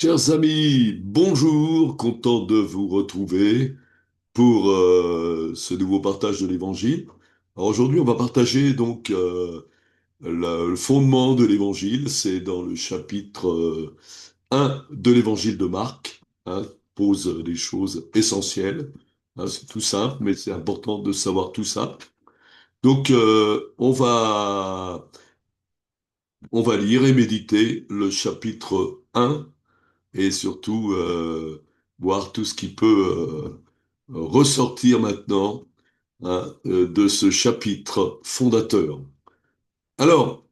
Chers amis, bonjour, content de vous retrouver pour ce nouveau partage de l'Évangile. Alors aujourd'hui, on va partager donc le fondement de l'Évangile. C'est dans le chapitre 1 de l'Évangile de Marc, hein, pose des choses essentielles. Hein, c'est tout simple, mais c'est important de savoir tout ça. Donc on va lire et méditer le chapitre 1 et surtout voir tout ce qui peut ressortir maintenant, hein, de ce chapitre fondateur. Alors,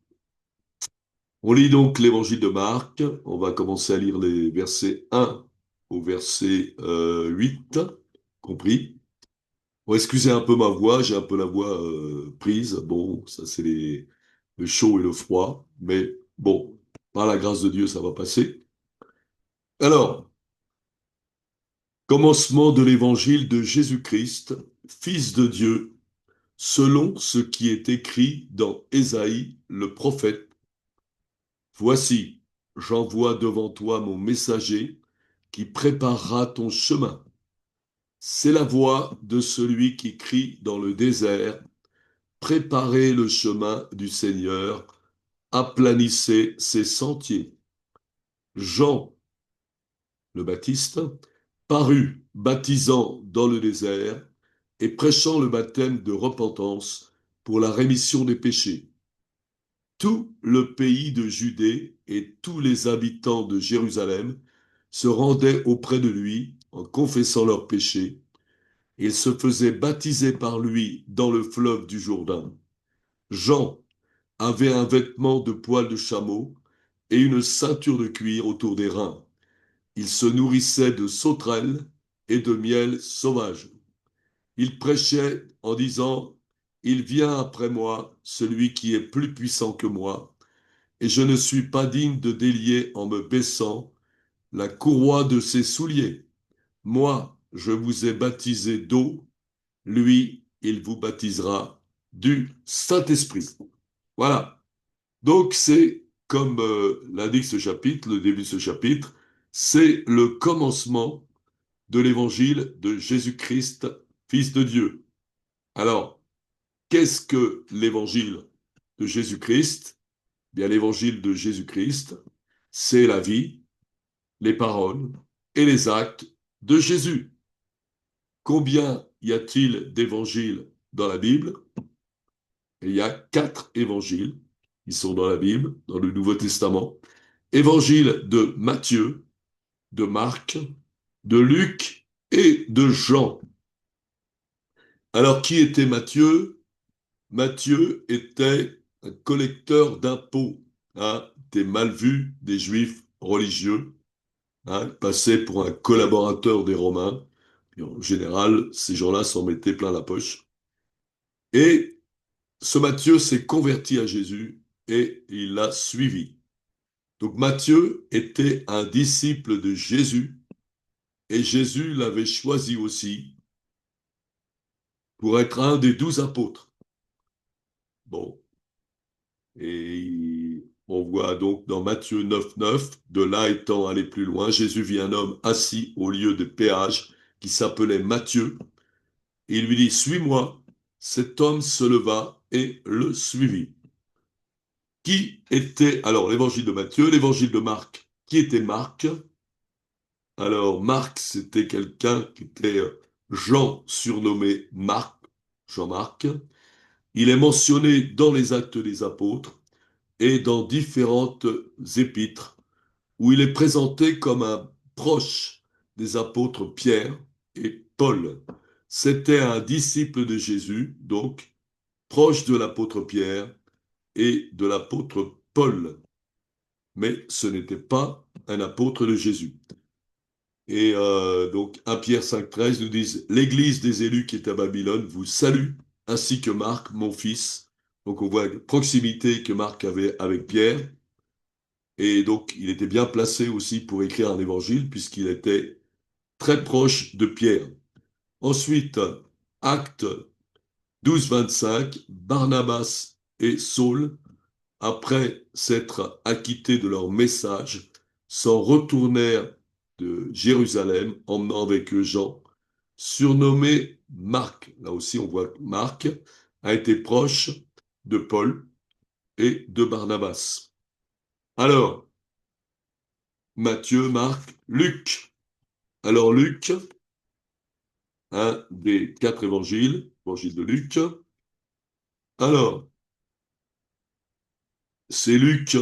on lit donc l'évangile de Marc. On va commencer à lire les versets 1 au verset 8, compris. Bon, excusez un peu ma voix, j'ai un peu la voix prise. Bon, ça c'est le chaud et le froid, mais bon, par la grâce de Dieu, ça va passer. Alors, commencement de l'évangile de Jésus-Christ, Fils de Dieu, selon ce qui est écrit dans Ésaïe le prophète. Voici, j'envoie devant toi mon messager qui préparera ton chemin. C'est la voix de celui qui crie dans le désert, préparez le chemin du Seigneur, aplanissez ses sentiers. Jean le Baptiste parut baptisant dans le désert et prêchant le baptême de repentance pour la rémission des péchés. Tout le pays de Judée et tous les habitants de Jérusalem se rendaient auprès de lui en confessant leurs péchés. Ils se faisaient baptiser par lui dans le fleuve du Jourdain. Jean avait un vêtement de poil de chameau et une ceinture de cuir autour des reins. Il se nourrissait de sauterelles et de miel sauvage. Il prêchait en disant, il vient après moi celui qui est plus puissant que moi, et je ne suis pas digne de délier en me baissant la courroie de ses souliers. Moi, je vous ai baptisé d'eau, lui, il vous baptisera du Saint-Esprit. Voilà. Donc c'est, comme l'indique ce chapitre, le début de ce chapitre, c'est le commencement de l'évangile de Jésus-Christ, Fils de Dieu. Alors, qu'est-ce que l'évangile de Jésus-Christ? Bien, l'évangile de Jésus-Christ, c'est la vie, les paroles et les actes de Jésus. Combien y a-t-il d'évangiles dans la Bible? Il y a 4 évangiles qui sont dans la Bible, dans le Nouveau Testament. Évangile de Matthieu, de Marc, de Luc et de Jean. Alors, qui était Matthieu? Matthieu était un collecteur d'impôts, hein, était mal vu des Juifs religieux, hein, passait pour un collaborateur des Romains. Et en général, ces gens-là s'en mettaient plein la poche. Et ce Matthieu s'est converti à Jésus et il l'a suivi. Donc Matthieu était un disciple de Jésus et Jésus l'avait choisi aussi pour être un des 12 apôtres. Bon, et on voit donc dans Matthieu 9, 9, de là étant allé plus loin, Jésus vit un homme assis au lieu de péage qui s'appelait Matthieu, et il lui dit, suis-moi. Cet homme se leva et le suivit. Qui était, alors l'évangile de Matthieu, l'évangile de Marc, qui était Marc? Alors Marc, c'était quelqu'un qui était Jean, surnommé Marc, Jean-Marc. Il est mentionné dans les Actes des Apôtres et dans différentes épîtres, où il est présenté comme un proche des apôtres Pierre et Paul. C'était un disciple de Jésus, donc proche de l'apôtre Pierre et de l'apôtre Paul, mais ce n'était pas un apôtre de Jésus. Et donc 1 Pierre 5,13 nous dit, l'Église des élus qui est à Babylone vous salue, ainsi que Marc, mon fils. Donc on voit la proximité que Marc avait avec Pierre. Et donc, il était bien placé aussi pour écrire un évangile, puisqu'il était très proche de Pierre. Ensuite, Acte 12, 25, Barnabas et Saul, après s'être acquittés de leur message, s'en retournèrent de Jérusalem, emmenant avec eux Jean, surnommé Marc. Là aussi, on voit que Marc a été proche de Paul et de Barnabas. Alors, Matthieu, Marc, Luc. Alors, Luc, un des quatre évangiles, évangile de Luc. Alors, c'est Luc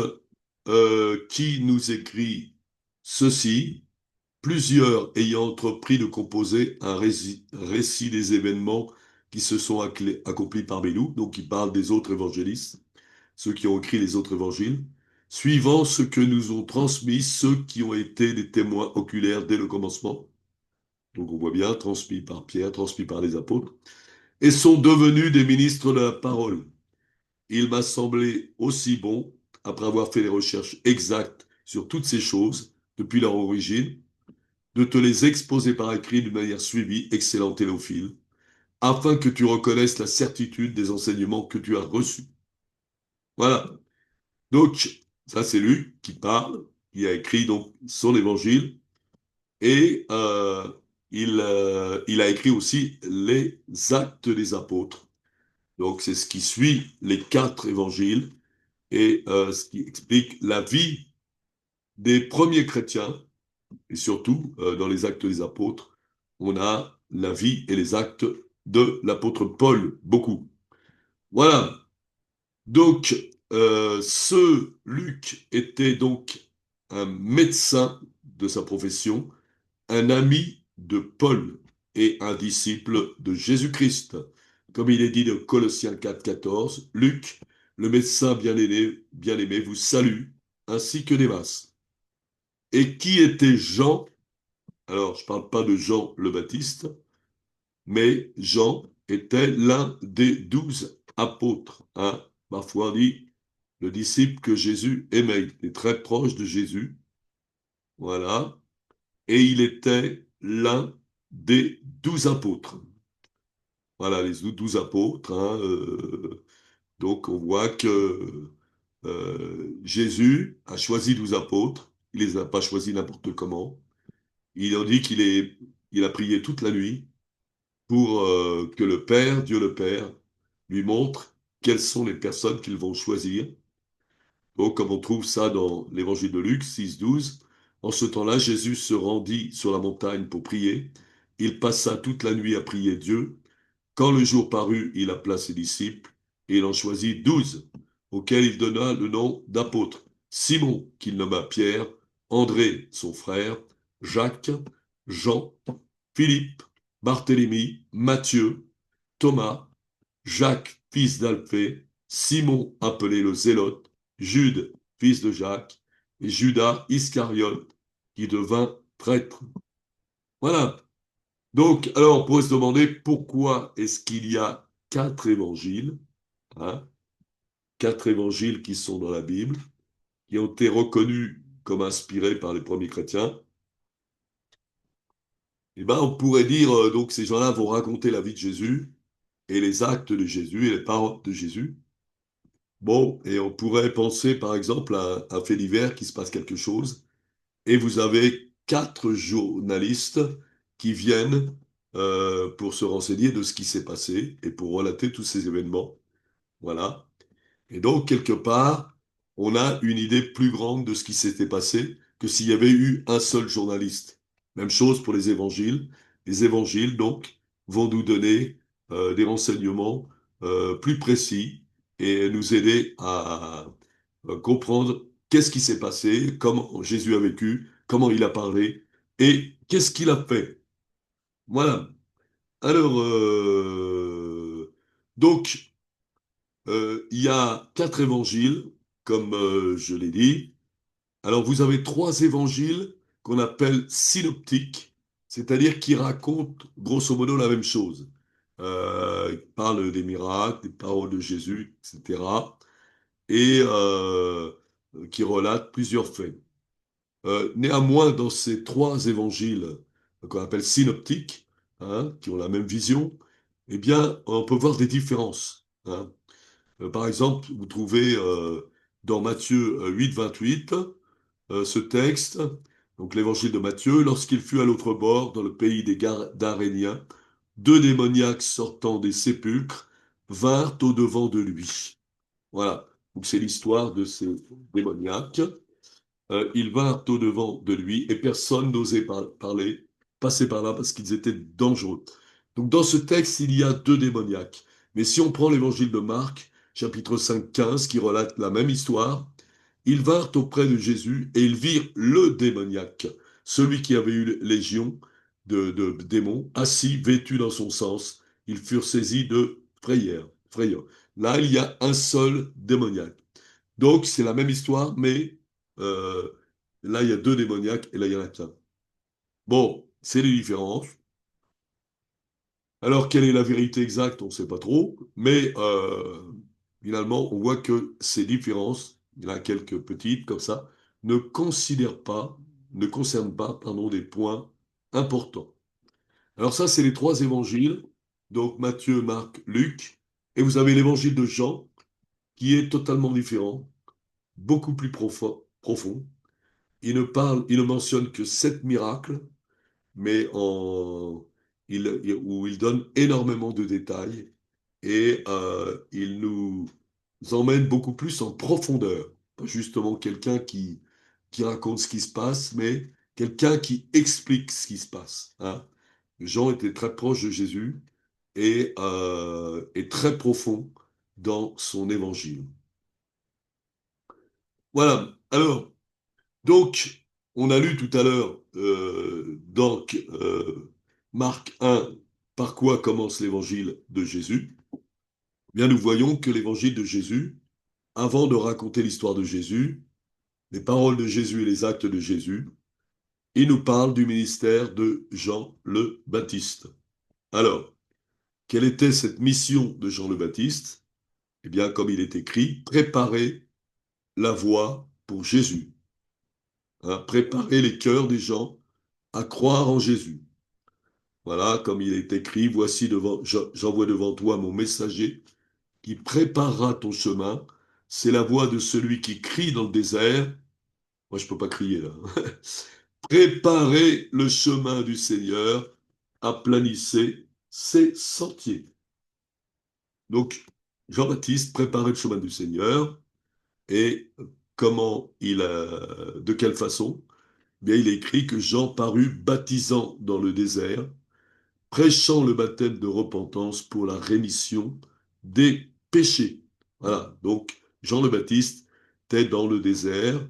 qui nous écrit ceci, plusieurs ayant entrepris de composer un récit des événements qui se sont accomplis parmi nous, donc il parle des autres évangélistes, ceux qui ont écrit les autres évangiles, suivant ce que nous ont transmis ceux qui ont été des témoins oculaires dès le commencement. Donc on voit bien, transmis par Pierre, transmis par les apôtres, et sont devenus des ministres de la parole. Il m'a semblé aussi bon, après avoir fait les recherches exactes sur toutes ces choses, depuis leur origine, de te les exposer par écrit d'une manière suivie, excellent Théophile, afin que tu reconnaisses la certitude des enseignements que tu as reçus. Voilà. Donc, ça c'est Luc qui parle, qui a écrit donc son évangile, et il a écrit aussi les actes des apôtres. Donc, c'est ce qui suit les quatre évangiles et ce qui explique la vie des premiers chrétiens, et surtout dans les actes des apôtres, on a la vie et les actes de l'apôtre Paul, beaucoup. Voilà. Donc, ce Luc était donc un médecin de sa profession, un ami de Paul et un disciple de Jésus-Christ. Comme il est dit de Colossiens 4, 14, Luc, le médecin bien-aimé, vous salue, ainsi que Démas. Et qui était Jean? Alors, je ne parle pas de Jean le Baptiste, mais Jean était l'un des 12 apôtres. Hein. Parfois on dit le disciple que Jésus aimait. Il était très proche de Jésus. Voilà. Et il était l'un des 12 apôtres. Voilà, les 12 apôtres. Hein, donc on voit que Jésus a choisi 12 apôtres. Il ne les a pas choisis n'importe comment. Il en dit il a prié toute la nuit pour que le Père, Dieu le Père, lui montre quelles sont les personnes qu'ils vont choisir. Donc, comme on trouve ça dans l'évangile de Luc 6, 12, en ce temps-là, Jésus se rendit sur la montagne pour prier. Il passa toute la nuit à prier Dieu. Quand le jour parut, il appela ses disciples et il en choisit 12, auxquels il donna le nom d'apôtres. Simon, qu'il nomma Pierre, André, son frère, Jacques, Jean, Philippe, Barthélemy, Matthieu, Thomas, Jacques, fils d'Alphée, Simon, appelé le Zélote, Jude, fils de Jacques, et Judas Iscariote, qui devint prêtre. Voilà. Donc, alors, on pourrait se demander pourquoi est-ce qu'il y a quatre évangiles, hein, quatre évangiles qui sont dans la Bible, qui ont été reconnus comme inspirés par les premiers chrétiens. Eh ben, on pourrait dire, donc, ces gens-là vont raconter la vie de Jésus et les actes de Jésus et les paroles de Jésus. Bon, et on pourrait penser par exemple à un fait divers qui se passe quelque chose, et vous avez quatre journalistes qui viennent pour se renseigner de ce qui s'est passé et pour relater tous ces événements. Voilà. Et donc, quelque part, on a une idée plus grande de ce qui s'était passé que s'il y avait eu un seul journaliste. Même chose pour les évangiles. Les évangiles, donc, vont nous donner des renseignements plus précis et nous aider à comprendre qu'est-ce qui s'est passé, comment Jésus a vécu, comment il a parlé et qu'est-ce qu'il a fait. Voilà. Alors, donc, il y a quatre évangiles, comme je l'ai dit. Alors, vous avez trois évangiles qu'on appelle synoptiques, c'est-à-dire qui racontent grosso modo la même chose. Ils parlent des miracles, des paroles de Jésus, etc. Et qui relatent plusieurs faits. Néanmoins, dans ces trois évangiles qu'on appelle synoptiques, hein, qui ont la même vision, eh bien, on peut voir des différences. Hein. Par exemple, vous trouvez dans Matthieu 8, 28, ce texte, donc l'évangile de Matthieu, lorsqu'il fut à l'autre bord, dans le pays des d'Aréniens, deux démoniaques sortant des sépulcres vinrent au-devant de lui. Voilà, donc c'est l'histoire de ces démoniaques. Ils vinrent au-devant de lui et personne n'osait parler, passer par là parce qu'ils étaient dangereux. Donc dans ce texte, il y a deux démoniaques. Mais si on prend l'évangile de Marc, chapitre 5, 15, qui relate la même histoire, ils vinrent auprès de Jésus et ils virent le démoniaque, celui qui avait eu légion de démons, assis, vêtu dans son sens. Ils furent saisis de frayeur. Frayeur. Là, il y a un seul démoniaque. Donc, c'est la même histoire, mais euh, là, il y a deux démoniaques et là, il y en a qu'un. Bon, c'est les différences. Alors, quelle est la vérité exacte? On ne sait pas trop, mais finalement, on voit que ces différences, il y en a quelques petites comme ça, ne considèrent pas, ne concernent pas, pardon, des points importants. Alors ça, c'est les trois évangiles, donc Matthieu, Marc, Luc, et vous avez l'évangile de Jean, qui est totalement différent, beaucoup plus profond. Il ne mentionne que sept miracles, mais où il donne énormément de détails et il nous emmène beaucoup plus en profondeur. Pas justement quelqu'un qui raconte ce qui se passe, mais quelqu'un qui explique ce qui se passe, hein. Jean était très proche de Jésus et très profond dans son évangile. Voilà. Alors, donc, on a lu tout à l'heure, Marc 1, par quoi commence l'évangile de Jésus. Eh bien, nous voyons que l'évangile de Jésus, avant de raconter l'histoire de Jésus, les paroles de Jésus et les actes de Jésus, il nous parle du ministère de Jean le Baptiste. Alors, quelle était cette mission de Jean le Baptiste? Eh bien, comme il est écrit, préparer la voie pour Jésus, hein, préparer les cœurs des gens à croire en Jésus. Voilà, comme il est écrit, voici j'envoie devant toi mon messager qui préparera ton chemin. C'est la voix de celui qui crie dans le désert. Moi, je peux pas crier là. Préparez le chemin du Seigneur, aplanissez ses sentiers. Donc, Jean-Baptiste préparait le chemin du Seigneur et de quelle façon? Bien, il est écrit que Jean parut baptisant dans le désert prêchant le baptême de repentance pour la rémission des péchés. Voilà, donc Jean le Baptiste était dans le désert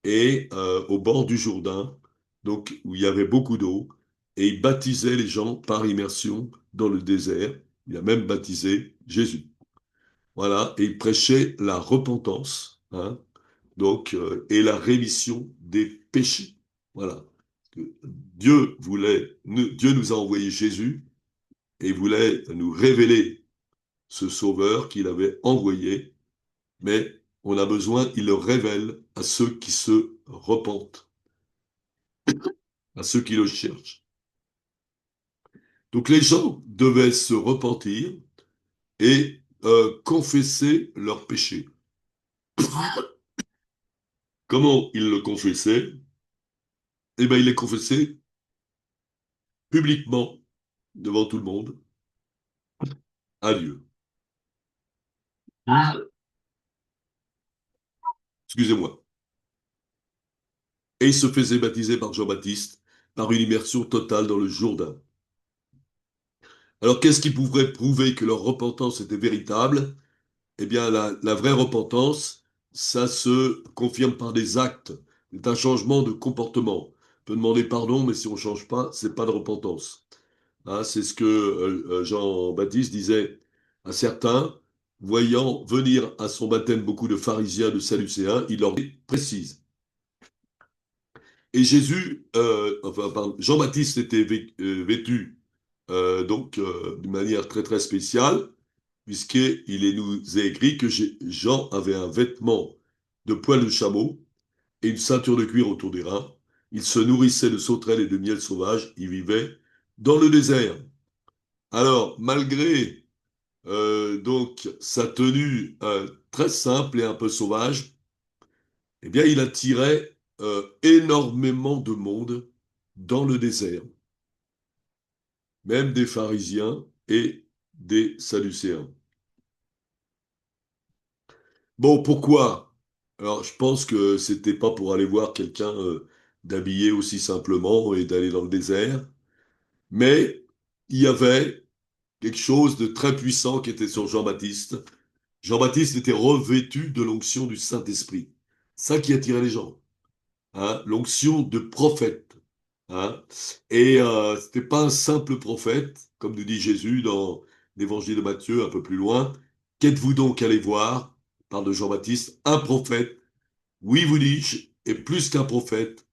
et au bord du Jourdain, donc où il y avait beaucoup d'eau, et il baptisait les gens par immersion dans le désert. Il a même baptisé Jésus. Voilà, et il prêchait la repentance, hein, donc, et la rémission des péchés. Voilà. Dieu nous a envoyé Jésus et voulait nous révéler ce sauveur qu'il avait envoyé, mais on a besoin, il le révèle à ceux qui se repentent, à ceux qui le cherchent. Donc les gens devaient se repentir et confesser leurs péchés. Comment ils le confessaient? Eh bien, ils les confessaient publiquement, devant tout le monde, à Dieu. Excusez-moi. Et ils se faisaient baptiser par Jean-Baptiste par une immersion totale dans le Jourdain. Alors, qu'est-ce qui pourrait prouver que leur repentance était véritable? Eh bien, la vraie repentance, ça se confirme par des actes. C'est un changement de comportement. On peut demander pardon, mais si on ne change pas, c'est pas de repentance. Hein, c'est ce que Jean-Baptiste disait à certains, voyant venir à son baptême beaucoup de pharisiens, de sadducéens, il leur précise. Et pardon, Jean-Baptiste était vêtu d'une manière très très spéciale, nous est écrit que Jean avait un vêtement de poil de chameau et une ceinture de cuir autour des reins. Il se nourrissait de sauterelles et de miel sauvage. Il vivait dans le désert. Alors, malgré donc sa tenue très simple et un peu sauvage, eh bien, il attirait énormément de monde dans le désert, même des pharisiens et des sadducéens. Bon, pourquoi? Alors, je pense que c'était pas pour aller voir quelqu'un d'habillé aussi simplement et d'aller dans le désert, mais il y avait quelque chose de très puissant qui était sur Jean-Baptiste. Jean-Baptiste était revêtu de l'onction du Saint-Esprit. Ça qui attirait les gens, hein, l'onction de prophète. Hein. Et c'était pas un simple prophète, comme nous dit Jésus dans l'évangile de Matthieu, un peu plus loin. Qu'êtes-vous donc allé voir, parle de Jean-Baptiste, un prophète, oui, vous dis-je, et plus qu'un prophète,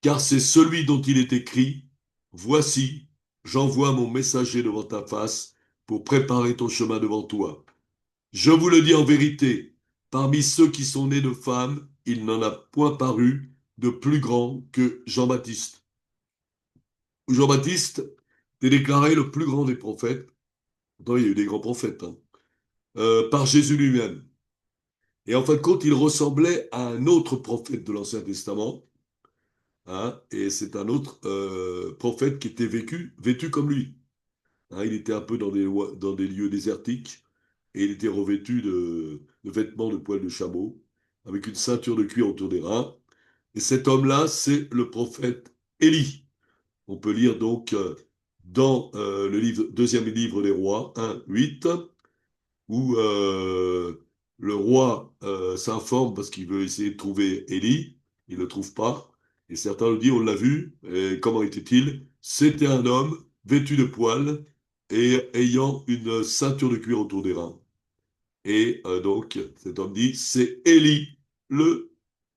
car c'est celui dont il est écrit, voici, j'envoie mon messager devant ta face pour préparer ton chemin devant toi. Je vous le dis en vérité, parmi ceux qui sont nés de femmes, il n'en a point paru de plus grand que Jean-Baptiste. Jean-Baptiste est déclaré le plus grand des prophètes. Pourtant, il y a eu des grands prophètes, hein, par Jésus lui-même. Et en fin de compte, il ressemblait à un autre prophète de l'Ancien Testament, hein, et c'est un autre prophète qui était vêtu comme lui. Hein, il était un peu dans des lieux désertiques et il était revêtu de vêtements de poils de chameau, avec une ceinture de cuir autour des reins. Et cet homme-là, c'est le prophète Élie. On peut lire donc dans le deuxième livre des rois, 1, 8, où le roi s'informe parce qu'il veut essayer de trouver Élie. Il ne le trouve pas. Et certains le disent, on l'a vu. Et comment était-il? C'était un homme vêtu de poils et ayant une ceinture de cuir autour des reins. Et donc, cet homme dit, c'est Élie, le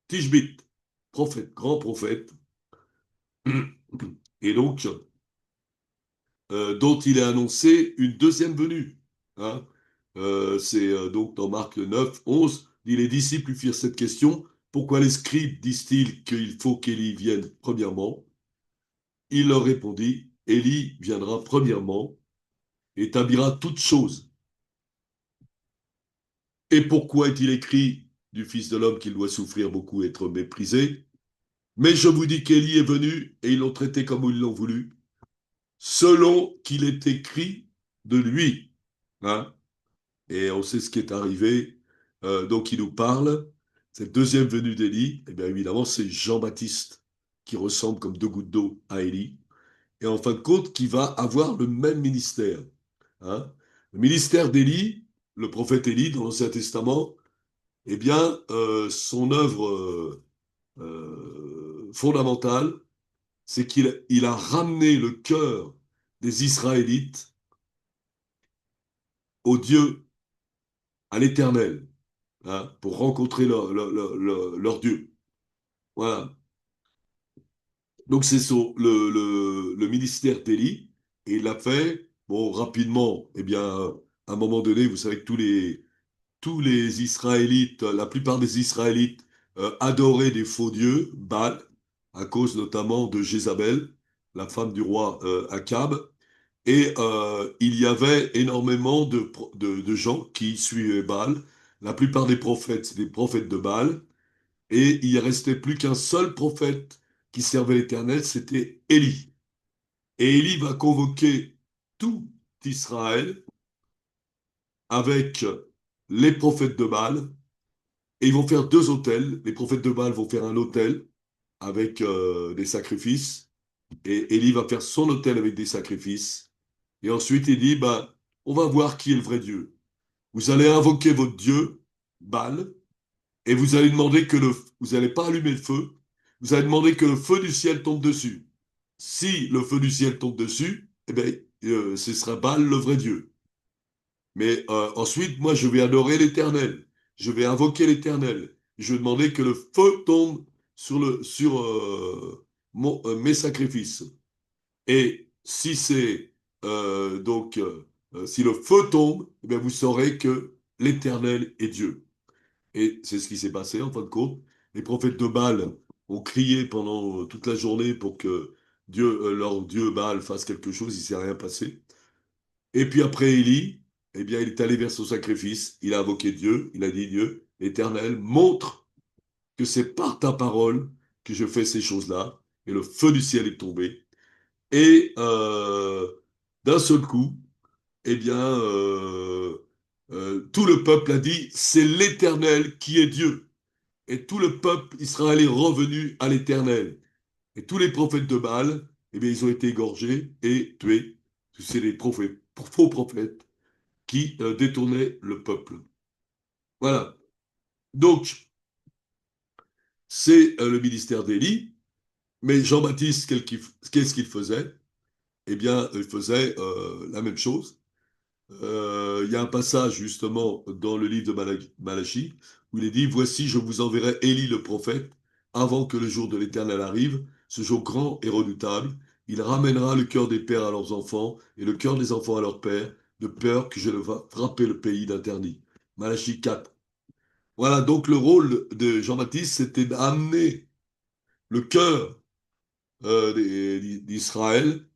Tishbite, prophète, grand prophète. Et donc, dont il est annoncé une deuxième venue. Hein. C'est donc dans Marc 9, 11, dit les disciples lui firent cette question, pourquoi les scribes disent-ils qu'il faut qu'Élie vienne premièrement? Il leur répondit, Élie viendra premièrement, établira toutes choses. Et pourquoi est-il écrit du Fils de l'homme qu'il doit souffrir beaucoup et être méprisé? Mais je vous dis qu'Élie est venu et ils l'ont traité comme ils l'ont voulu, selon qu'il est écrit de lui. Hein. Et on sait ce qui est arrivé. Donc il nous parle, cette deuxième venue d'Élie, eh bien évidemment c'est Jean-Baptiste qui ressemble comme deux gouttes d'eau à Élie, et en fin de compte qui va avoir le même ministère. Hein. Le ministère d'Élie, le prophète Élie dans l'Ancien Testament, eh bien son œuvre fondamentale, c'est qu'il a ramené le cœur des Israélites au Dieu, à l'Éternel, hein, pour rencontrer leur Dieu. Voilà. Donc c'est le ministère d'Élie, et il l'a fait, bon, rapidement, eh bien, à un moment donné, vous savez que tous les Israélites, la plupart des Israélites adoraient des faux dieux, Baal, à cause notamment de Jézabel, la femme du roi Akab, et il y avait énormément de gens qui suivaient Baal. La plupart des prophètes, c'est des prophètes de Baal. Et il ne restait plus qu'un seul prophète qui servait l'Éternel, c'était Élie. Et Élie va convoquer tout Israël avec les prophètes de Baal, et ils vont faire deux autels. Les prophètes de Baal vont faire un autel avec des sacrifices, et Élie va faire son autel avec des sacrifices. Et ensuite, il dit, bah, on va voir qui est le vrai Dieu. Vous allez invoquer votre Dieu, Baal, et vous allez demander vous n'allez pas allumer le feu, vous allez demander que le feu du ciel tombe dessus. Si le feu du ciel tombe dessus, eh bien, ce sera Baal le vrai Dieu. Mais ensuite, moi, je vais adorer l'Éternel. Je vais invoquer l'Éternel. Je vais demander que le feu tombe sur mes sacrifices. Et si c'est si le feu tombe, eh bien, vous saurez que l'Éternel est Dieu. Et c'est ce qui s'est passé en fin de compte. Les prophètes de Baal ont crié pendant toute la journée pour que leur Dieu Baal fasse quelque chose, il ne s'est rien passé. Et puis après Élie, eh bien, il est allé vers son sacrifice, il a invoqué Dieu, il a dit Dieu, Éternel, montre que c'est par ta parole que je fais ces choses-là. Et le feu du ciel est tombé. Et d'un seul coup, eh bien, tout le peuple a dit, c'est l'Éternel qui est Dieu. Et tout le peuple Israël est revenu à l'Éternel. Et tous les prophètes de Baal, eh bien, ils ont été égorgés et tués. C'est des prophètes, faux prophètes qui détournaient le peuple. Voilà. Donc, c'est le ministère d'Élie. Mais Jean-Baptiste, qu'est-ce qu'il faisait? Eh bien, il faisait la même chose. Il y a un passage justement dans le livre de Malachie où il est dit, voici, je vous enverrai Élie le prophète avant que le jour de l'Éternel arrive, ce jour grand et redoutable. Il ramènera le cœur des pères à leurs enfants et le cœur des enfants à leurs pères, de peur que je ne va frapper le pays d'interdit. Malachie 4. Voilà, donc le rôle de Jean-Baptiste, c'était d'amener le cœur d'Israël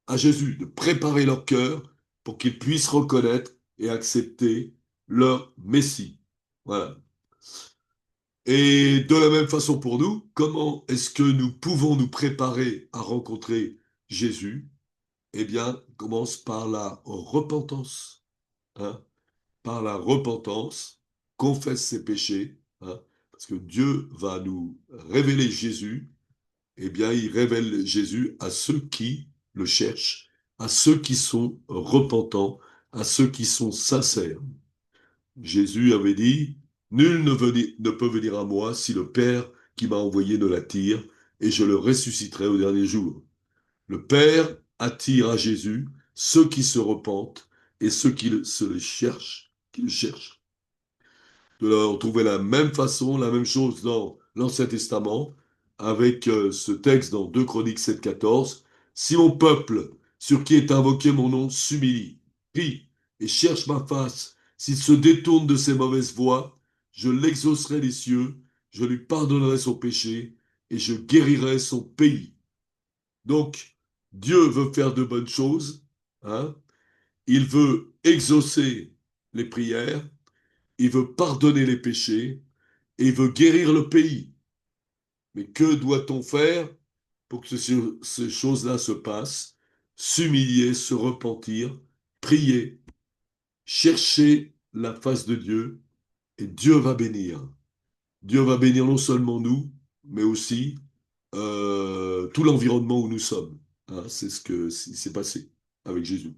à Jésus, de préparer leur cœur pour qu'ils puissent reconnaître et accepter leur Messie. Voilà. Et de la même façon pour nous, comment est-ce que nous pouvons nous préparer à rencontrer Jésus? Eh bien, on commence par la repentance. Hein, par la repentance, confesse ses péchés, hein, parce que Dieu va nous révéler Jésus. Eh bien, il révèle Jésus à ceux qui le cherchent, à ceux qui sont repentants, à ceux qui sont sincères. Jésus avait dit, nul ne peut venir à moi si le Père qui m'a envoyé ne l'attire, et je le ressusciterai au dernier jour. Le Père attire à Jésus ceux qui se repentent et ceux se le cherchent, qui le cherchent. On trouvait la même façon, la même chose dans l'Ancien Testament, avec ce texte dans 2 Chroniques 7,14. Si mon peuple, sur qui est invoqué mon nom, s'humilie, prie et cherche ma face, s'il se détourne de ses mauvaises voies, je l'exaucerai des cieux, je lui pardonnerai son péché et je guérirai son pays. Donc, Dieu veut faire de bonnes choses, hein. Il veut exaucer les prières, il veut pardonner les péchés, et il veut guérir le pays. Mais que doit-on faire pour que ces choses-là se passent? S'humilier, se repentir, prier, chercher la face de Dieu, et Dieu va bénir. Dieu va bénir non seulement nous, mais aussi tout l'environnement où nous sommes. Hein, c'est ce que s'est passé avec Jésus.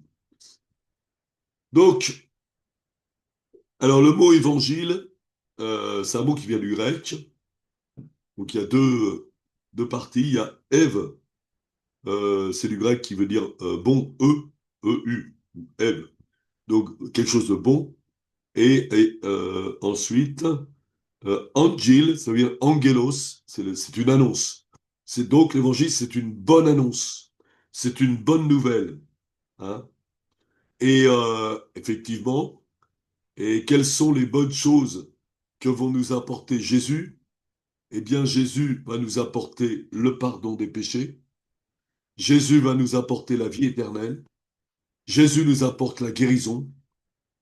Donc, alors le mot évangile, c'est un mot qui vient du grec. Donc il y a deux parties. Il y a Ève, c'est du grec qui veut dire bon, E-U, Ève. Donc quelque chose de bon. Et ensuite, Angel, ça veut dire angelos, c'est une annonce. C'est donc l'évangile, c'est une bonne annonce. C'est une bonne nouvelle. Hein. Et effectivement, et quelles sont les bonnes choses que vont nous apporter Jésus? Eh bien, Jésus va nous apporter le pardon des péchés. Jésus va nous apporter la vie éternelle. Jésus nous apporte la guérison.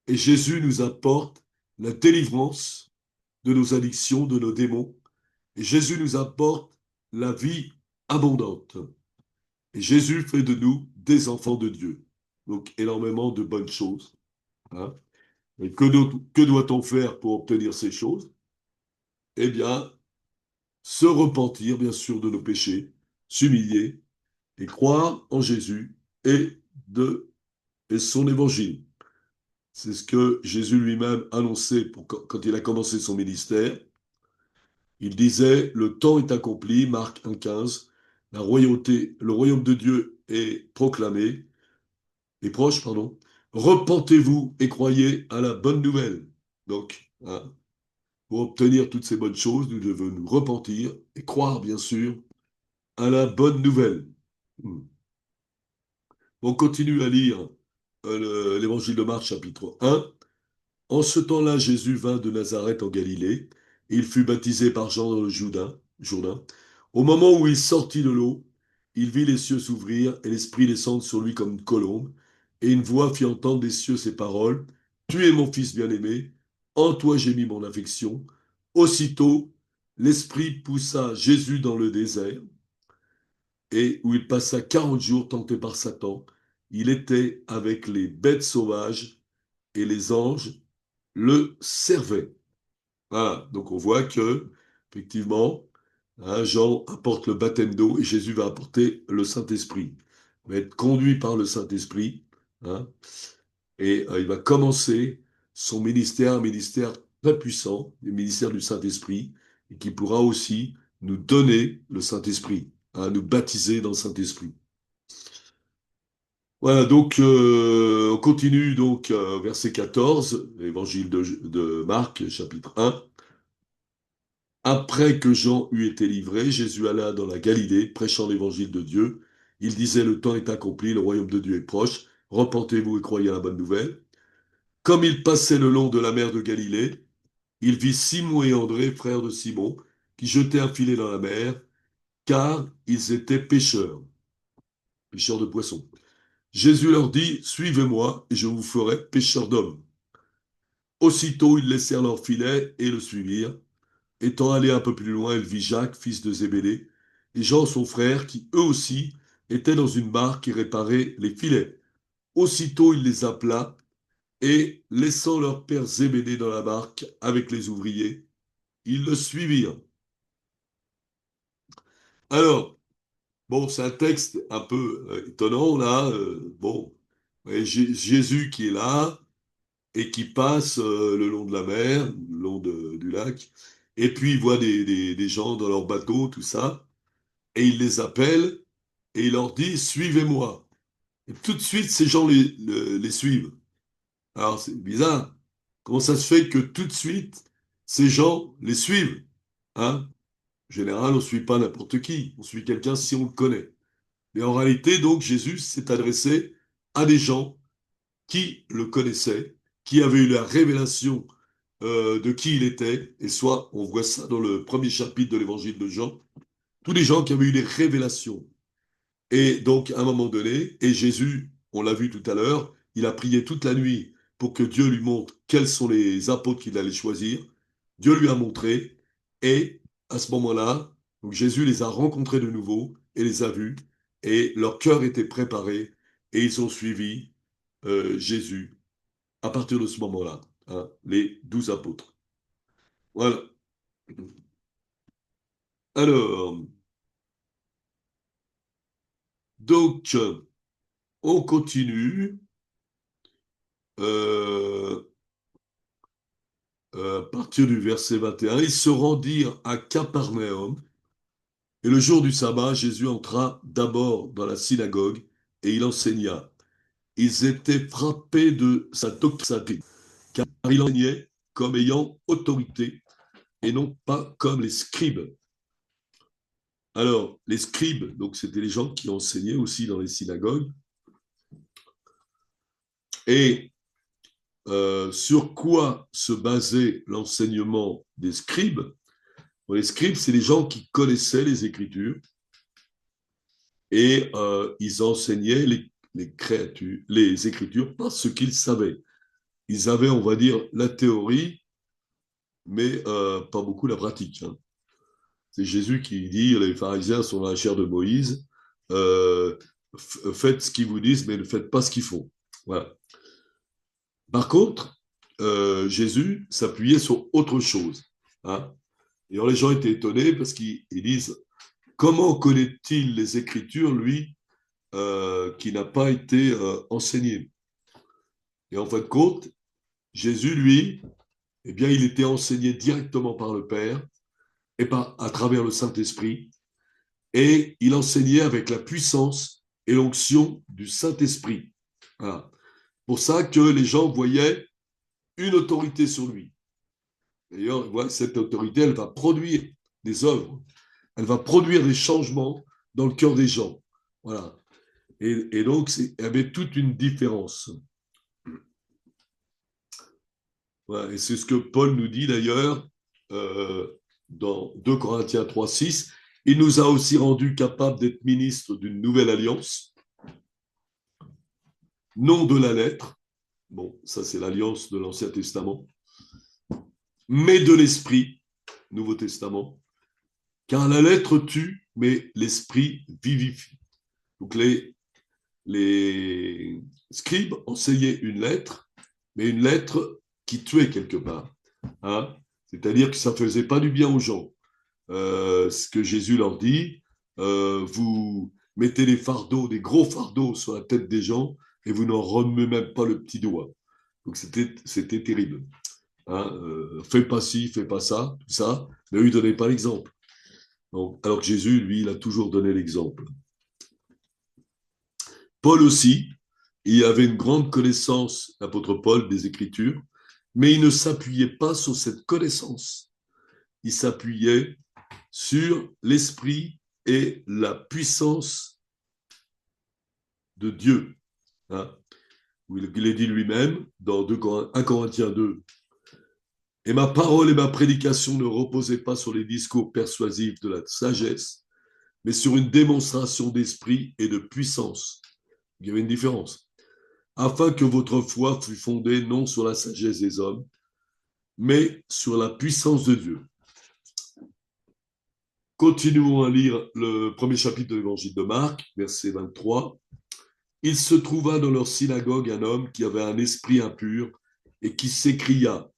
Et Jésus nous apporte la délivrance de nos addictions, de nos démons. Et Jésus nous apporte la vie abondante. Et Jésus fait de nous des enfants de Dieu. Donc, énormément de bonnes choses. Hein. Et que doit-on faire pour obtenir ces choses? Eh bien, se repentir, bien sûr, de nos péchés, s'humilier et croire en Jésus et et son évangile. C'est ce que Jésus lui-même annonçait quand il a commencé son ministère. Il disait, le temps est accompli, Marc 1,15, la royauté, le royaume de Dieu est proclamé, est proche, pardon. Repentez-vous et croyez à la bonne nouvelle. Donc, hein, pour obtenir toutes ces bonnes choses, nous devons nous repentir et croire, bien sûr, à la bonne nouvelle. Hmm. On continue à lire l'évangile de Marc, chapitre 1. En ce temps-là, Jésus vint de Nazareth en Galilée, et il fut baptisé par Jean dans le Jourdain. Au moment où il sortit de l'eau, il vit les cieux s'ouvrir et l'Esprit descendre sur lui comme une colombe, et une voix fit entendre des cieux ces paroles, Tu es mon fils bien-aimé, en toi j'ai mis mon affection. Aussitôt, l'Esprit poussa Jésus dans le désert, et où il passa 40 jours tenté par Satan. Il était avec les bêtes sauvages, et les anges le servaient. Voilà, donc on voit que, effectivement, hein, Jean apporte le baptême d'eau et Jésus va apporter le Saint-Esprit. Il va être conduit par le Saint-Esprit, hein, et il va commencer son ministère, un ministère très puissant, le ministère du Saint-Esprit, et qui pourra aussi nous donner le Saint-Esprit, hein, nous baptiser dans le Saint-Esprit. Voilà, donc on continue donc verset 14, l'évangile de Marc, chapitre 1. Après que Jean eut été livré, Jésus alla dans la Galilée, prêchant l'évangile de Dieu. Il disait, le temps est accompli, le royaume de Dieu est proche, repentez-vous et croyez à la bonne nouvelle. Comme il passait le long de la mer de Galilée, il vit Simon et André, frères de Simon, qui jetaient un filet dans la mer, car ils étaient pêcheurs, pêcheurs de poissons. Jésus leur dit, suivez-moi et je vous ferai pêcheurs d'hommes. Aussitôt, ils laissèrent leur filet et le suivirent. Étant allé un peu plus loin, il vit Jacques, fils de Zébédée, et Jean, son frère, qui eux aussi étaient dans une barque et réparaient les filets. Aussitôt, il les appela, et laissant leur père Zébédée dans la barque avec les ouvriers, ils le suivirent. Alors, bon, c'est un texte un peu étonnant, là. Bon, Jésus qui est là et qui passe le long de la mer, le long du lac, et puis il voit des gens dans leur bateau, tout ça. Et il les appelle et il leur dit, suivez-moi. Et tout de suite, ces gens les suivent. Alors, c'est bizarre. Comment ça se fait que tout de suite, ces gens les suivent? Hein? En général, on ne suit pas n'importe qui. On suit quelqu'un si on le connaît. Mais en réalité, donc, Jésus s'est adressé à des gens qui le connaissaient, qui avaient eu la révélation de qui il était. Et soit, on voit ça dans le premier chapitre de l'évangile de Jean, tous les gens qui avaient eu les révélations. Et donc, à un moment donné, et Jésus, on l'a vu tout à l'heure, il a prié toute la nuit pour que Dieu lui montre quels sont les apôtres qu'il allait choisir. Dieu lui a montré, et à ce moment-là, donc Jésus les a rencontrés de nouveau et les a vus, et leur cœur était préparé, et ils ont suivi Jésus à partir de ce moment-là, hein, les 12 apôtres. Voilà. Alors, donc, on continue. Euh, à partir du verset 21, ils se rendirent à Capernaum, et le jour du sabbat, Jésus entra d'abord dans la synagogue, et il enseigna. Ils étaient frappés de sa doctrine, car il enseignait comme ayant autorité, et non pas comme les scribes. Alors, les scribes, donc c'était les gens qui enseignaient aussi dans les synagogues, et sur quoi se basait l'enseignement des scribes? Bon, les scribes, c'est les gens qui connaissaient les Écritures, et ils enseignaient les Écritures parce qu'ils savaient. Ils avaient, on va dire, la théorie, mais pas beaucoup la pratique. Hein. C'est Jésus qui dit, les pharisiens sont dans la chair de Moïse, euh, faites ce qu'ils vous disent, mais ne faites pas ce qu'ils font. Voilà. Par contre, Jésus s'appuyait sur autre chose. Hein. Et alors les gens étaient étonnés parce qu'ils disent, comment connaît-il les Écritures, lui, qui n'a pas été enseigné? Et en fin de compte, Jésus, lui, eh bien, il était enseigné directement par le Père et à travers le Saint-Esprit, et il enseignait avec la puissance et l'onction du Saint-Esprit. Voilà. Pour ça que les gens voyaient une autorité sur lui. D'ailleurs, voilà, cette autorité, elle va produire des œuvres, elle va produire des changements dans le cœur des gens. Voilà. Et donc, il y avait toute une différence. Voilà, et c'est ce que Paul nous dit d'ailleurs dans 2 Corinthiens 3,6. Il nous a aussi rendus capables d'être ministres d'une nouvelle alliance, non de la lettre, bon, ça c'est l'alliance de l'Ancien Testament, mais de l'Esprit, Nouveau Testament. Car la lettre tue, mais l'esprit vivifie. Donc les scribes enseignaient une lettre, mais une lettre qui tuait quelque part. Hein. C'est-à-dire que ça ne faisait pas du bien aux gens. Ce que Jésus leur dit, vous mettez des fardeaux, des gros fardeaux sur la tête des gens et vous n'en remuez même pas le petit doigt. Donc c'était terrible. Hein, fais pas ci, fais pas ça, tout ça, mais eux, ils ne donnaient pas l'exemple. Donc, alors que Jésus, lui, il a toujours donné l'exemple. Paul aussi, il avait une grande connaissance, l'apôtre Paul, des Écritures, mais il ne s'appuyait pas sur cette connaissance. Il s'appuyait sur l'esprit et la puissance de Dieu. Hein. Il est dit lui-même dans 1 Corinthiens 2. Et ma parole et ma prédication ne reposaient pas sur les discours persuasifs de la sagesse, mais sur une démonstration d'esprit et de puissance. Il y avait une différence. Afin que votre foi fût fondée non sur la sagesse des hommes, mais sur la puissance de Dieu. Continuons à lire le premier chapitre de l'évangile de Marc, verset 23. Il se trouva dans leur synagogue un homme qui avait un esprit impur et qui s'écria: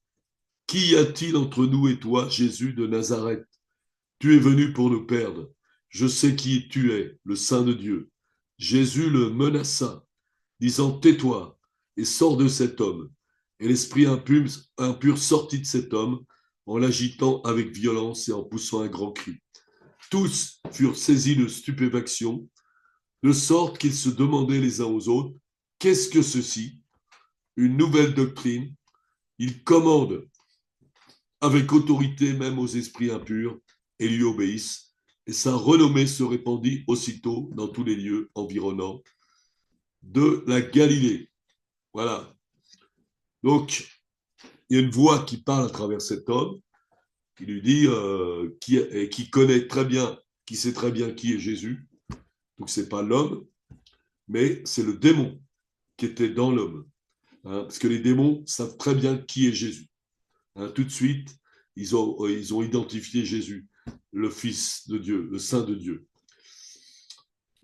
Qu'y a-t-il entre nous et toi, Jésus de Nazareth? Tu es venu pour nous perdre. Je sais qui tu es, le Saint de Dieu. Jésus le menaça, disant: Tais-toi et sors de cet homme. Et l'esprit impur sortit de cet homme en l'agitant avec violence et en poussant un grand cri. Tous furent saisis de stupéfaction, de sorte qu'ils se demandaient les uns aux autres: Qu'est-ce que ceci? Une nouvelle doctrine. Il commande avec autorité même aux esprits impurs et lui obéissent. Et sa renommée se répandit aussitôt dans tous les lieux environnants de la Galilée. Voilà. Donc, il y a une voix qui parle à travers cet homme, qui lui dit, qui connaît très bien, qui sait très bien qui est Jésus. Donc, ce n'est pas l'homme, mais c'est le démon qui était dans l'homme. Hein, parce que les démons savent très bien qui est Jésus. Hein, tout de suite, ils ont identifié Jésus, le Fils de Dieu, le Saint de Dieu.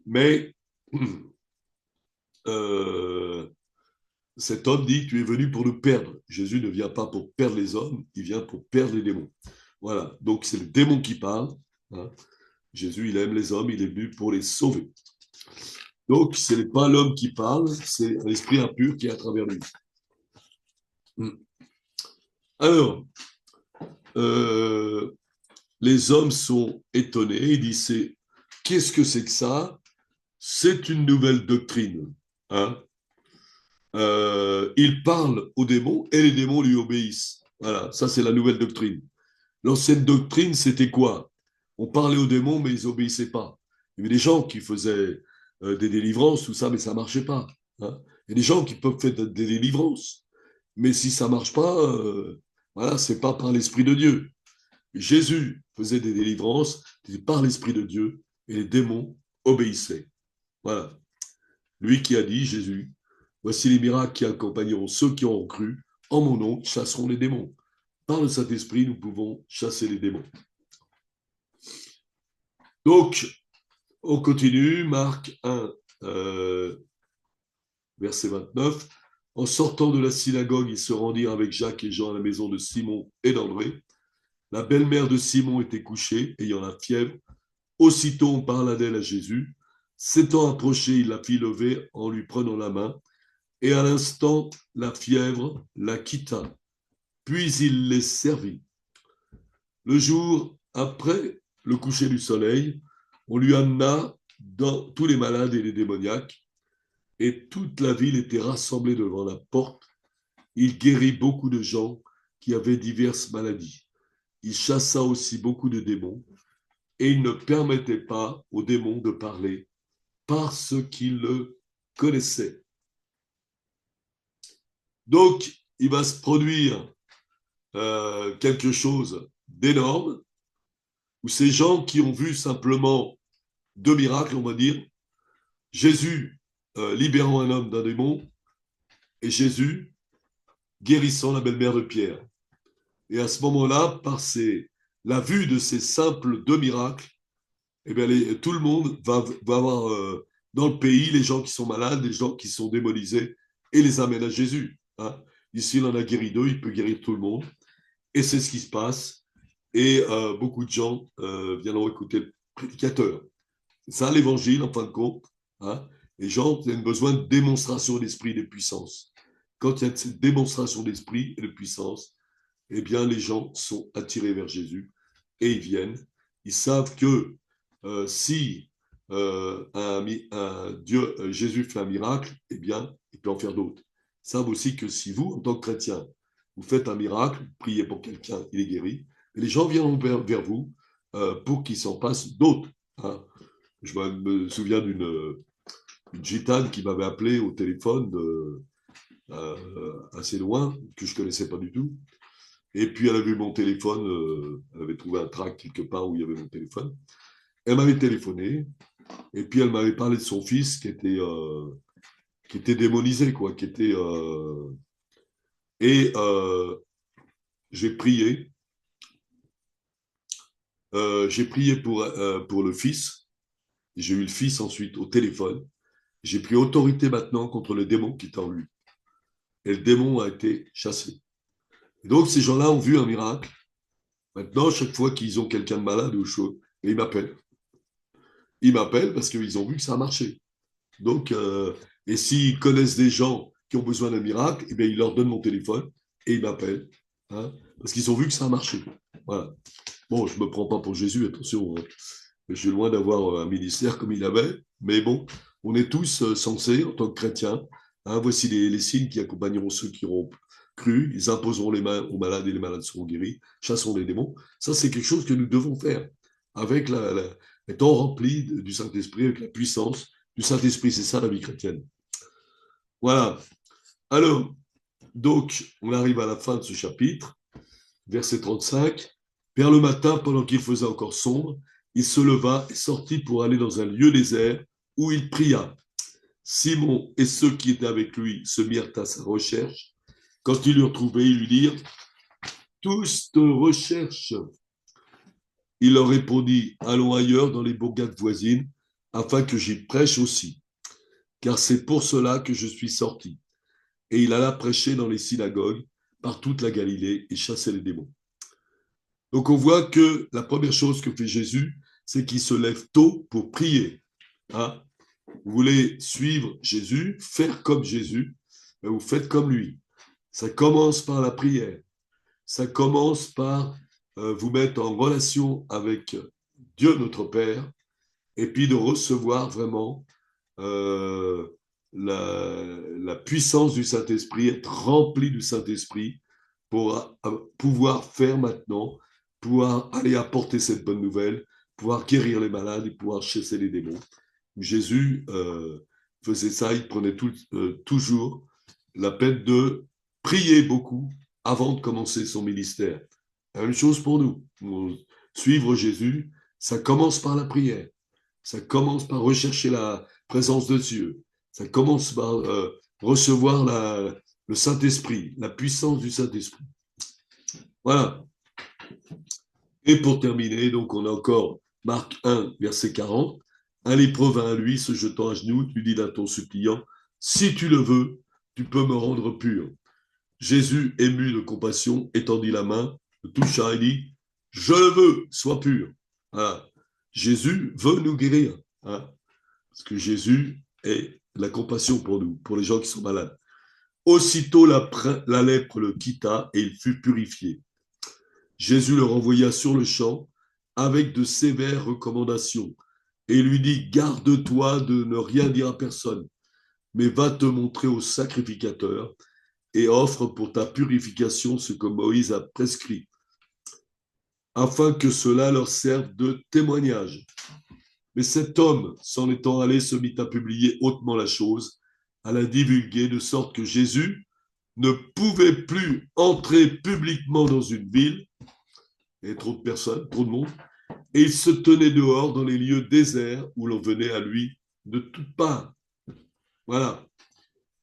Mais cet homme dit: Tu es venu pour nous perdre. Jésus ne vient pas pour perdre les hommes, il vient pour perdre les démons. Voilà, donc c'est le démon qui parle. Hein. Jésus, il aime les hommes, il est venu pour les sauver. Donc, ce n'est pas l'homme qui parle, c'est un esprit impur qui est à travers lui. Alors, les hommes sont étonnés, ils disent: Qu'est-ce que c'est que ça? C'est une nouvelle doctrine. Hein. Il parle aux démons et les démons lui obéissent. Voilà, ça c'est la nouvelle doctrine. L'ancienne doctrine, c'était quoi? On parlait aux démons, mais ils n'obéissaient pas. Il y avait des gens qui faisaient des délivrances, tout ça, mais ça ne marchait pas. Hein. Il y a des gens qui peuvent faire des délivrances, mais si ça ne marche pas, voilà, ce n'est pas par l'Esprit de Dieu. Jésus faisait des délivrances, c'était par l'Esprit de Dieu, et les démons obéissaient. Voilà. Lui qui a dit, Jésus: Voici les miracles qui accompagneront ceux qui ont cru. En mon nom, chasseront les démons. Par le Saint-Esprit, nous pouvons chasser les démons. Donc, on continue. Marc 1, verset 29. En sortant de la synagogue, ils se rendirent avec Jacques et Jean à la maison de Simon et d'André. La belle-mère de Simon était couchée, ayant la fièvre. Aussitôt, on parla d'elle à Jésus. S'étant approché, il la fit lever en lui prenant la main. Et à l'instant, la fièvre la quitta. Puis il les servit. Le jour après le coucher du soleil, on lui amena dans tous les malades et les démoniaques, et toute la ville était rassemblée devant la porte. Il guérit beaucoup de gens qui avaient diverses maladies. Il chassa aussi beaucoup de démons, et il ne permettait pas aux démons de parler parce qu'ils le connaissaient. Donc, il va se produire quelque chose d'énorme, où ces gens qui ont vu simplement deux miracles, on va dire, Jésus libérant un homme d'un démon et Jésus guérissant la belle-mère de Pierre. Et à ce moment-là, par ces la vue de ces simples deux miracles, eh bien, tout le monde va avoir dans le pays les gens qui sont malades, les gens qui sont démonisés, et les amène à Jésus. Hein. Ici, il en a guéri deux, il peut guérir tout le monde. Et c'est ce qui se passe. Et beaucoup de gens viendront écouter le prédicateur. C'est ça l'évangile, en fin de compte. Hein. Les gens ont besoin de démonstration d'esprit et de puissance. Quand il y a cette démonstration d'esprit et de puissance, eh bien, les gens sont attirés vers Jésus et ils viennent. Ils savent que si un Dieu, Jésus fait un miracle, eh bien, il peut en faire d'autres. Ils savent aussi que si vous, en tant que chrétien, vous faites un miracle, vous priez pour quelqu'un, il est guéri, et les gens viendront vers vous pour qu'il s'en passe d'autres. Hein. Je me souviens d'une gitane qui m'avait appelé au téléphone assez loin, que je ne connaissais pas du tout. Et puis, elle a vu mon téléphone, elle avait trouvé un tract quelque part où il y avait mon téléphone. Elle m'avait téléphoné, et puis elle m'avait parlé de son fils qui était démonisé, quoi, qui était... et j'ai prié pour le fils, j'ai eu le fils ensuite au téléphone, j'ai pris autorité maintenant contre le démon qui est en lui. Et le démon a été chassé. Et donc, ces gens-là ont vu un miracle. Maintenant, chaque fois qu'ils ont quelqu'un de malade ou chaud, ils m'appellent. Ils m'appellent parce qu'ils ont vu que ça a marché. Donc, et s'ils connaissent des gens qui ont besoin d'un miracle, eh bien, ils leur donnent mon téléphone et ils m'appellent. Hein, parce qu'ils ont vu que ça a marché. Voilà. Bon, je ne me prends pas pour Jésus, attention. Hein. Je suis loin d'avoir un ministère comme il avait. Mais bon, on est tous censés, en tant que chrétiens, hein, voici les signes qui accompagneront ceux qui auront cru. Ils imposeront les mains aux malades et les malades seront guéris. Chasseront les démons. Ça, c'est quelque chose que nous devons faire avec étant remplis du Saint-Esprit, avec la puissance du Saint-Esprit. C'est ça la vie chrétienne. Voilà. Alors, donc, on arrive à la fin de ce chapitre, verset 35. Vers le matin, pendant qu'il faisait encore sombre, il se leva et sortit pour aller dans un lieu désert où il pria. Simon et ceux qui étaient avec lui se mirent à sa recherche. Quand ils l'eurent trouvé, ils lui dirent « Tous te recherchent. » Il leur répondit « Allons ailleurs dans les bourgades voisines, afin que j'y prêche aussi, car c'est pour cela que je suis sorti. » Et il alla prêcher dans les synagogues par toute la Galilée et chasser les démons. Donc on voit que la première chose que fait Jésus, c'est qu'il se lève tôt pour prier. Hein? Vous voulez suivre Jésus, faire comme Jésus, ben vous faites comme lui. Ça commence par la prière. Ça commence par vous mettre en relation avec Dieu notre Père et puis de recevoir vraiment la puissance du Saint-Esprit, être rempli du Saint-Esprit pour pouvoir faire maintenant, pouvoir aller apporter cette bonne nouvelle, pouvoir guérir les malades et pouvoir chasser les démons. Jésus faisait ça, il prenait toujours la peine de prier beaucoup avant de commencer son ministère. La même chose pour nous. Suivre Jésus, ça commence par la prière. Ça commence par rechercher la présence de Dieu. Ça commence par recevoir le Saint-Esprit, la puissance du Saint-Esprit. Voilà. Et pour terminer, donc on a encore Marc 1, verset 40. Un lépreux vint à lui, se jetant à genoux, lui dit d'un ton suppliant, « Si tu le veux, tu peux me rendre pur. » Jésus, ému de compassion, étendit la main, le toucha et dit, « Je le veux, sois pur. » Voilà. Jésus veut nous guérir. Hein, parce que Jésus est la compassion pour nous, pour les gens qui sont malades. Aussitôt la lèpre le quitta et il fut purifié. Jésus le renvoya sur le champ avec de sévères recommandations et lui dit, garde-toi de ne rien dire à personne, mais va te montrer au sacrificateur et offre pour ta purification ce que Moïse a prescrit, afin que cela leur serve de témoignage. Mais cet homme, s'en étant allé, se mit à publier hautement la chose, à la divulguer, de sorte que Jésus ne pouvait plus entrer publiquement dans une ville, il y avait trop de personnes, trop de monde, et il se tenait dehors dans les lieux déserts où l'on venait à lui de toutes parts. Voilà.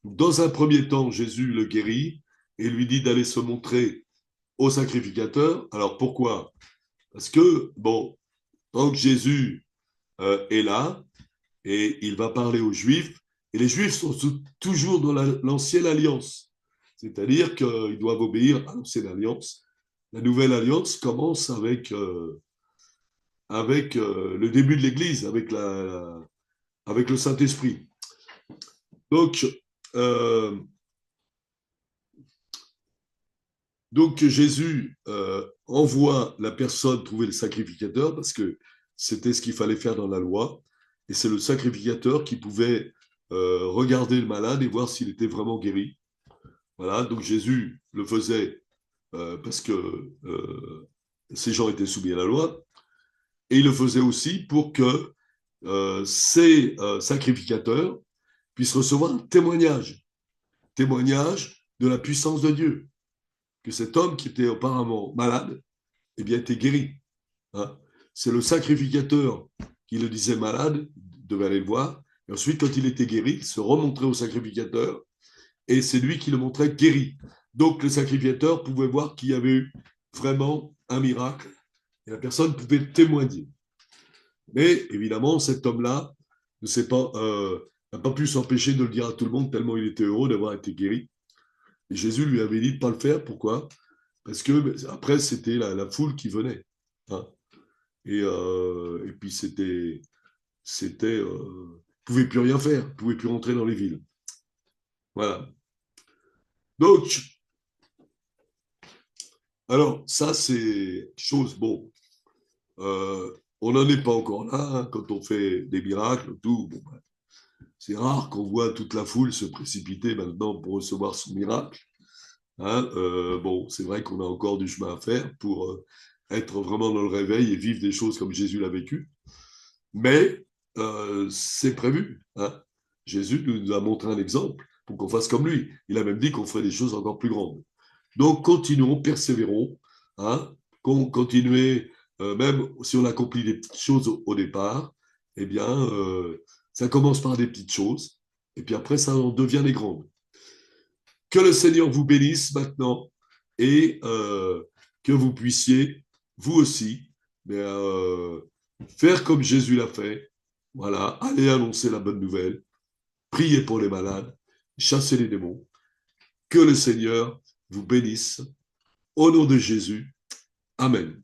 Dans un premier temps, Jésus le guérit et lui dit d'aller se montrer au sacrificateur. Alors pourquoi ? Parce que, bon, tant que Jésus est là, et il va parler aux Juifs, et les Juifs sont toujours dans l'ancienne alliance, c'est-à-dire qu'ils doivent obéir à l'ancienne alliance. La nouvelle alliance commence avec le début de l'Église, avec le Saint-Esprit. Donc, euh, donc Jésus envoie la personne trouver le sacrificateur parce que c'était ce qu'il fallait faire dans la loi. Et c'est le sacrificateur qui pouvait regarder le malade et voir s'il était vraiment guéri. Voilà, donc Jésus le faisait parce que ces gens étaient soumis à la loi. Et il le faisait aussi pour que ces sacrificateurs puissent recevoir un témoignage de la puissance de Dieu, que cet homme qui était auparavant malade, eh bien, était guéri. Hein. C'est le sacrificateur qui le disait malade, devait aller le voir, et ensuite, quand il était guéri, il se remontrait au sacrificateur, et c'est lui qui le montrait guéri. Donc, le sacrificateur pouvait voir qu'il y avait eu vraiment un miracle, et la personne pouvait témoigner. Mais évidemment, cet homme-là n'a pas pu s'empêcher de le dire à tout le monde tellement il était heureux d'avoir été guéri. Et Jésus lui avait dit de ne pas le faire. Pourquoi? Parce que après, c'était la foule qui venait. Hein. Et puis, ne pouvait plus rien faire, ne pouvait plus rentrer dans les villes. Voilà. Donc, alors, ça, c'est chose, bon, on n'en est pas encore là, hein, quand on fait des miracles, tout. Bon, ben, c'est rare qu'on voit toute la foule se précipiter maintenant pour recevoir son miracle. Hein. Bon, c'est vrai qu'on a encore du chemin à faire pour être vraiment dans le réveil et vivre des choses comme Jésus l'a vécu. Mais c'est prévu. Hein. Jésus nous a montré un exemple pour qu'on fasse comme lui. Il a même dit qu'on ferait des choses encore plus grandes. Donc, continuons, persévérons. Hein, continuer, même si on accomplit des petites choses au départ, eh bien, ça commence par des petites choses, et puis après, ça en devient des grandes. Que le Seigneur vous bénisse maintenant, et que vous puissiez, vous aussi, faire comme Jésus l'a fait. Voilà, aller annoncer la bonne nouvelle, prier pour les malades, chasser les démons. Que le Seigneur vous bénisse. Au nom de Jésus. Amen.